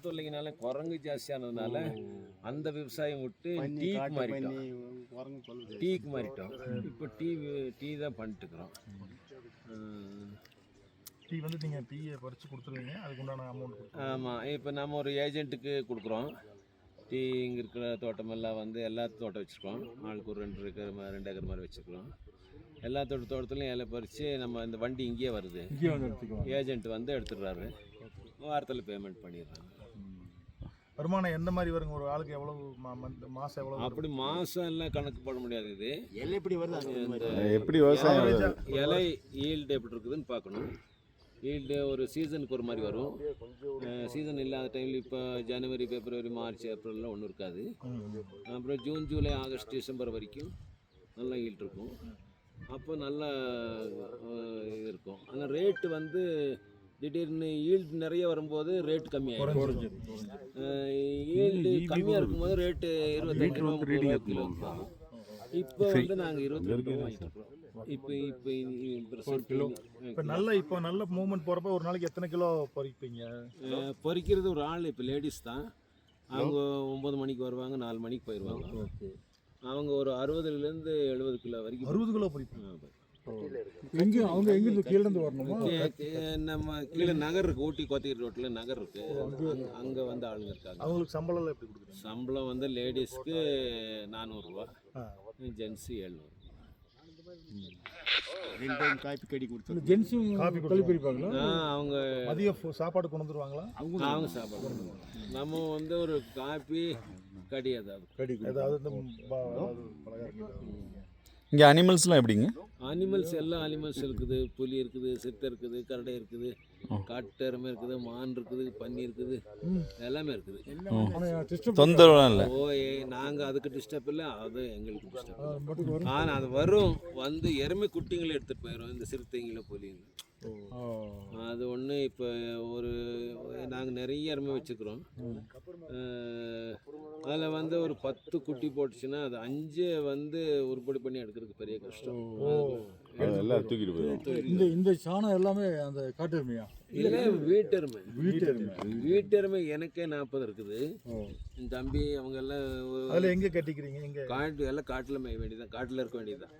தொல்லைங்கனால குரங்கு ஜாஸ்தியானதுனால அந்த விவசாயம் விட்டு டீக்கு மாறிட்டோம். இப்போ டீ தான் பண்ணிட்டுருக்குறோம். டீ வந்து நீங்கள் டீயை பறித்து கொடுத்துருவீங்க, அதுக்கு உண்டான அமௌண்ட்? ஆமாம், இப்போ நம்ம ஒரு ஏஜென்ட்டுக்கு கொடுக்குறோம். டீ இங்கே இருக்கிற தோட்டமெல்லாம் வந்து எல்லா தோட்டம் வச்சுருக்கோம். ஆளுக்கு ஒரு 2 ஏக்கர் மாதிரி வச்சுருக்கிறோம். எல்லா தோட்டத்துலையும் இலை பறித்து நம்ம இந்த வண்டி இங்கேயே வருது, ஏஜென்ட் வந்து எடுத்துடுறாரு, வாரத்தில் பேமெண்ட் பண்ணிடுறாங்க. வருமானம் எந்த மாதிரி வருங்க? ஒரு ஆளுக்கு எவ்வளவு மாதம் எவ்வளோ? அப்படி மாதம் எல்லாம் கணக்கு போட முடியாது. இது இலை எப்படி வருது, எப்படி விவசாயம் இலை ஈல்டு எப்படி இருக்குதுன்னு பார்க்கணும். ஈல்டு ஒரு சீசனுக்கு ஒரு மாதிரி வரும். சீசன் இல்லாத டைமில் இப்போ ஜனவரி, பிப்ரவரி, மார்ச், ஏப்ரல்லாம் ஒன்றும் இருக்காது. அப்புறம் ஜூன், ஜூலை, ஆகஸ்ட், டிசம்பர் வரைக்கும் நல்லா ஈல்டு இருக்கும். அப்போ நல்லா இருக்கும். ஆனால் ரேட்டு வந்து திடீர்னு ஈல்டு நிறைய வரும்போது ரேட் கம்மியாகிடும். ஈல்டு கம்மியாக இருக்கும்போது ரேட்டு 25 ரூபா கிலோ. இப்போ வந்து நாங்கள் 22 ரூபா வாங்கிட்டு இருக்கோம். இப்போ நல்ல மூவ்மெண்ட் போகிறப்ப ஒரு நாளைக்கு எத்தனை கிலோ பொறிப்பீங்க? பொறிக்கிறது ஒரு ஆள், இப்போ லேடிஸ் தான். அவங்க 9 மணிக்கு வருவாங்க, 4 மணிக்கு போயிடுவாங்க. அவங்க ஒரு 60லேருந்து 70 கிலோ வரைக்கும். 60 கிலோ பொறிப்பாங்க. அவங்க எங்கிருந்து கீழே இருந்து வரணுமா? நம்ம கீழே நகர் இருக்கு, ஊட்டி கோத்தகிரி ரோட்டில் நகர் இருக்கு, அங்கே வந்து ஆளுங்க இருக்காங்க. அவங்களுக்கு சம்பளம் எப்படி கொடுக்குறாங்க? சம்பளம் வந்து லேடிஸ்க்கு 400 ரூபா, ஜென்ஸு 700. காப்பி கடி கொடுத்து ஜென்ஸும் காப்பி பறிப்பாங்களா? அவங்க மதிய சாப்பாடு கொண்டு வந்துருவாங்களா? அவங்க சாப்பாடு. நம்ம வந்து ஒரு காப்பி கடி ஏதாவது இங்கே அனிமல்ஸ்லாம் எப்படிங்க? அனிமல்ஸ் எல்லாம் அனிமல்ஸ் இருக்குது. புலி இருக்குது, சிறுத்தை இருக்குது, கரடை இருக்குது, காட்டெருமை இருக்குது, மான் இருக்குது, பன்னி இருக்குது, எல்லாமே இருக்குது. தொந்தரவுலாம் இல்லை. நாங்கள் அதுக்கு டிஸ்டர்ப் இல்லை, அது எங்களுக்கு டிஸ்டர்ப். ஆனால் அது வரும், வந்து எருமை குட்டிங்களை எடுத்துகிட்டு போயிடும், இந்த சிறுத்தைங்களை புலிங்களை. அது ஒன்று. இப்போ நாங்கள் நிறைய எருமை வச்சுக்கிறோம். அதில் வந்து ஒரு 10 குட்டி போட்டுச்சுன்னா அது 5 வந்து உருப்படி பண்ணி எடுக்கிறதுக்கு பெரிய கஷ்டம். எல்லாம் தூக்கிட்டு போயிடும். இந்த சாணம் எல்லாமே அந்த காட்டெருமையா? இல்லை, வீட்டெருமை எனக்கே 40 இருக்குது. என் தம்பி அவங்க எல்லாம் அதில் எங்கே கட்டிக்கிறீங்க? எங்கே? காட்டு எல்லாம் காட்டில் மேய வேண்டியதான், காட்டில் இருக்க வேண்டியதுதான்.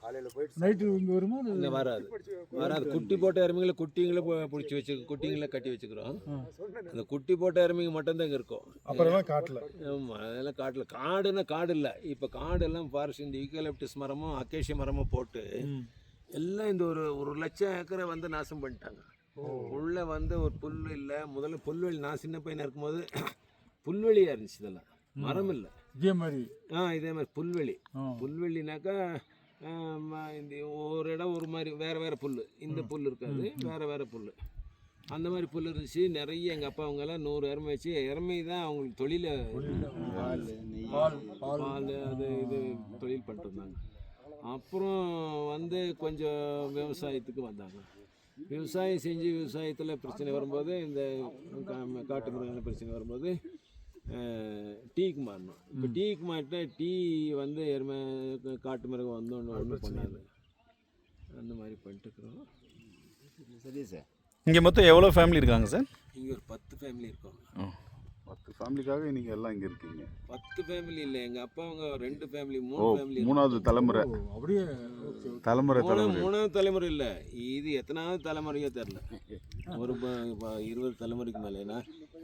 காலையில் போயிட்டு நைட்டு இங்கே வருமா? இல்லை, வராது. குட்டி போட்ட எருமைகளை குட்டிங்களை பிடிச்சி குட்டிங்களை கட்டி வச்சுக்கிறோம். அந்த குட்டி போட்ட எருமைங்க மட்டும்தான் இங்கே இருக்கும். அப்புறம் காட்டில். ஆமாம், அதெல்லாம் காட்டில். காடுன்னா காடு இல்லை, இப்போ காடெல்லாம் ஃபாரஸ்ட், இந்த யூக்கலிப்டஸ் மரமும் அக்கேஷியா மரமும் போட்டு எல்லாம் இந்த ஒரு லட்சம் ஏக்கரை வந்து நாசம் பண்ணிட்டாங்க. உள்ள வந்து ஒரு புல் இல்லை. முதல்ல புல்வெளி, நான் சின்ன பையனாக இருக்கும்போது புல்வெளியாக இருந்துச்சு, இதெல்லாம் மரம் இல்லை. இதே மாதிரி புல்வெளினாக்கா இந்த ஒரு இடம் ஒரு மாதிரி வேறு புல், இந்த புல் இருக்காது, வேறு புல், அந்த மாதிரி புல் இருந்துச்சு நிறைய. எங்கள் அப்பா அவங்கெல்லாம் 100 எருமை வச்சு, எருமை தான் அவங்களுக்கு தொழில், பால் அது இது தொழில் பண்ணிட்டு இருந்தாங்க. அப்புறம் வந்து கொஞ்சம் விவசாயத்துக்கு வந்தாங்க. விவசாயம் செஞ்சு விவசாயத்தில் பிரச்சனை வரும்போது, இந்த காட்டு மிருகங்கள் பிரச்சனை வரும்போது டீக்கு மாறணும். இப்போ டீக்கு மாறிட்டா டீ வந்து எருமை காட்டு மிருகம் வந்து ஒன்றும் பண்ணாது. அந்த மாதிரி பண்ணிட்டுருக்குறோம். சரி சார். இங்கே மொத்தம் எவ்வளோ ஃபேமிலி இருக்காங்க சார்? இங்கே ஒரு 10 ஃபேமிலி இருக்காங்க. 10 ஃபேமிலிக்காக நீங்கள் எல்லாம் இங்கே இருக்கீங்க? 10 ஃபேமிலி இல்லை, எங்கள் அப்பா அவங்க 2 ஃபேமிலி, 3 ஃபேமிலி. மூணாவது தலைமுறை. அப்படியே மூணாவது தலைமுறை இல்லை, இது எத்தனாவது தலைமுறையோ தெரில. ஒரு 20 தலைமுறைக்கு மேலே. ஏன்னா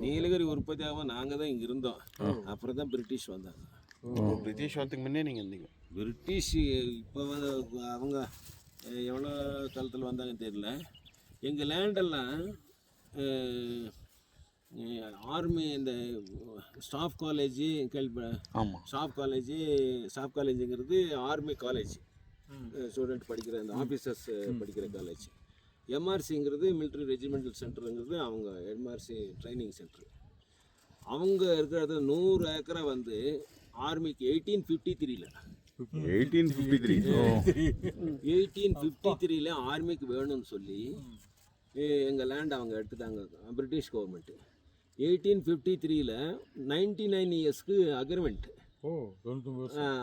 நீலகிரி உற்பத்தி ஆகும், நாங்கள் தான் இங்கே இருந்தோம். அப்புறம் தான் பிரிட்டிஷ் வந்தாங்க. பிரிட்டிஷ் வரதுக்கு முன்னே நீங்கள் இருந்தீங்க? பிரிட்டிஷ் இப்போ வந்து அவங்க எவ்வளோ காலத்தில் வந்தாங்கன்னு தெரியல. எங்கள் லேண்டெல்லாம் ஆர்மி, இந்த ஸ்டாஃப் காலேஜ் ஸ்டாஃப் காலேஜுங்கிறது ஆர்மி காலேஜ், ஸ்டூடெண்ட் படிக்கிற அந்த ஆஃபீஸர்ஸ் படிக்கிற காலேஜ். எம்ஆர்சிங்கிறது மிலிட்ரி ரெஜிமெண்டல் சென்டருங்கிறது அவங்க எம்ஆர்சி ட்ரைனிங் சென்டர். அவங்க இருக்கிறது 100 ஏக்கரை வந்து ஆர்மிக்கு 1853 ஆர்மிக்கு வேணும்னு சொல்லி எங்கள் லேண்ட் அவங்க எடுத்துட்டாங்க, பிரிட்டிஷ் கவர்மெண்ட்டு. 1853 99 இயர்ஸ்க்கு அக்ரிமெண்ட். ஓ 99 வருஷம்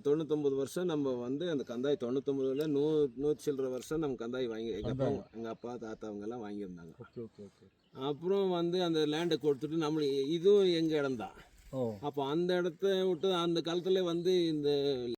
99 வருஷம் நம்ம வந்து அந்த கந்தாய் 99ல் 100 சில்லற வருஷம் நம்ம கந்தாய் வாங்கி எங்கள் அப்பா தாத்தா அவங்கெல்லாம் வாங்கியிருந்தாங்க. Okay okay okay. அப்புறம் வந்து அந்த லேண்டை கொடுத்துட்டு நம்மளுக்கு இதுவும் எங்கள் இடம் தான். ஓ அப்போ அந்த இடத்த விட்டு அந்த காலத்தில் வந்து இந்த